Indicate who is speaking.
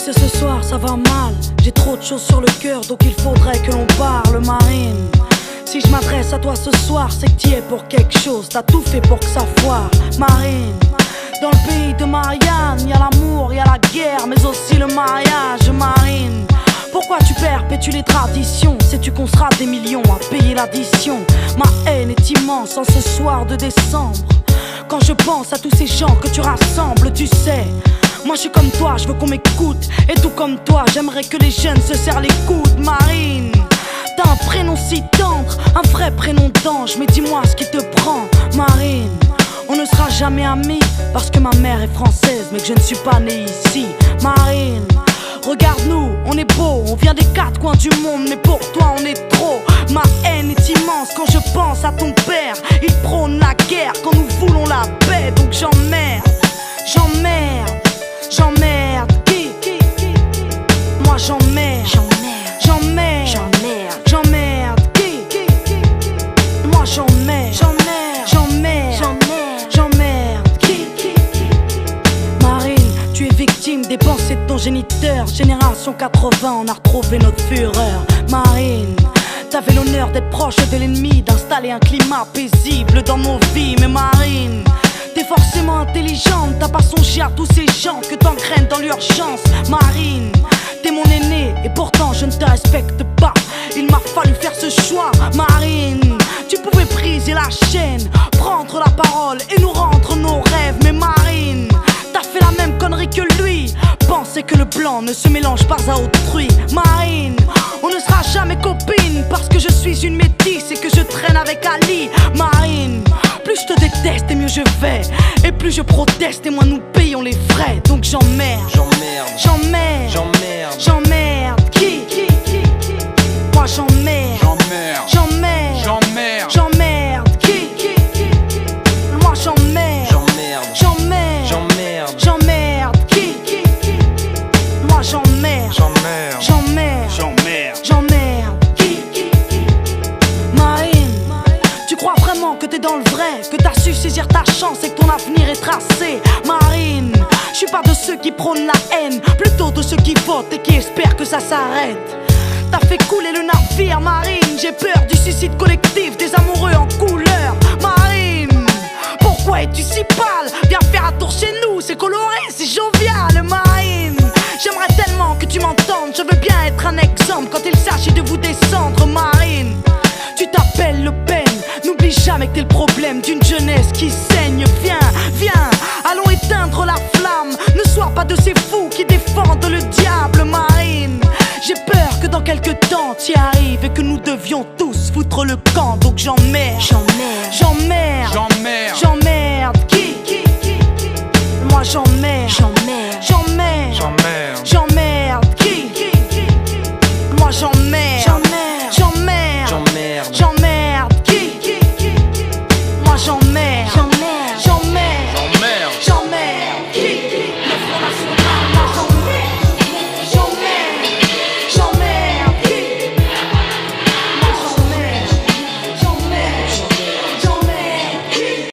Speaker 1: sais ce soir ça va mal, j'ai trop de choses sur le cœur donc il faudrait que l'on parle Marine. Si je m'adresse à toi ce soir c'est que t'y es pour quelque chose, t'as tout fait pour que ça foire Marine. Dans le pays de Marianne, y'a l'amour, y'a la guerre mais aussi le mariage Marine. Pourquoi tu perpétues les traditions? Sais-tu qu'on sera des millions à payer l'addition? Ma haine est immense en ce soir de décembre. Quand je pense à tous ces gens que tu rassembles, tu sais, moi je suis comme toi, je veux qu'on m'écoute. Et tout comme toi, j'aimerais que les jeunes se serrent les coudes Marine. T'as un prénom si tendre, un vrai prénom d'ange. Mais dis-moi ce qui te prend Marine. On ne sera jamais amis parce que ma mère est française mais que je ne suis pas né ici Marine. Regarde-nous, on est beau, on vient des quatre coins du monde, mais pour toi on est trop. Ma haine est immense quand je pense à ton père. Il prône la guerre quand nous voulons la paix. Donc j'emmerde, j'emmerde, j'emmerde. Qui? Moi j'emmerde, j'emmerde, j'emmerde, j'emmerde. Qui? Moi j'emmerde, j'emmerde, j'emmerde, j'emmerde. Qui? Marine, tu es victime des pensées de ton géniteur. Génération 80, on a retrouvé notre fureur Marine. T'avais l'honneur d'être proche de l'ennemi, d'installer un climat paisible dans nos vies. Mais Marine, t'es forcément intelligente, t'as pas songé à tous ces gens que t'engraines dans l'urgence Marine, t'es mon aîné et pourtant je ne te respecte pas. Il m'a fallu faire ce choix Marine. Tu pouvais briser la chaîne, prendre la parole et nous rendre nos rêves. Mais Marine, t'as fait la même connerie que lui, penser que le blanc ne se mélange pas à autrui Marine. On ne sera jamais copines parce que je suis une métisse et que je traîne avec Ali Marine. Plus je te déteste et mieux je vais, et plus je proteste et moins nous payons les frais. Donc j'emmerde,
Speaker 2: j'emmerde,
Speaker 1: j'emmerde,
Speaker 2: j'emmerde,
Speaker 1: j'emmerde. Qui? Moi j'emmerde,
Speaker 2: j'emmerde,
Speaker 1: j'emmerde,
Speaker 2: j'emmerde,
Speaker 1: j'emmerde. Qui? Moi j'emmerde,
Speaker 2: j'emmerde,
Speaker 1: j'emmerde,
Speaker 2: j'emmerde,
Speaker 1: j'emmerde. Qui? Moi j'emmerde,
Speaker 2: j'emmerde,
Speaker 1: j'emmerde,
Speaker 2: j'emmerde,
Speaker 1: j'emmerde. Qui? Marine, tu crois vraiment que t'es dans le vrai, que t'as su saisir ta chance et que ton avenir est tracé Marine, je suis pas de ceux qui prônent la haine, plutôt de ceux qui votent et qui espèrent que ça s'arrête. T'as fait couler le navire Marine, j'ai peur du suicide collectif des amoureux en couleur Marine. Pourquoi es-tu si pâle? Viens faire un tour chez nous, c'est coloré, c'est jovial Marine. J'aimerais tellement que tu m'entendes, je veux bien être un exemple quand il s'agit de vous descendre Marine. Tu t'appelles Le Pen, n'oublie jamais que t'es le problème d'une jeunesse qui saigne. Viens, viens, allons éteindre la flamme. Ne sois pas de ces fous qui défendent le diable Marine. J'ai peur que dans quelques temps t'y arrives et que nous devions tous foutre le camp. Donc j'emmerde, j'emmerde, j'emmerde,
Speaker 2: j'emmerde,
Speaker 1: j'emmerde. Qui? Moi j'emmerde, j'emmerde, j'emmerde,
Speaker 2: j'emmerde,
Speaker 1: j'emmerde.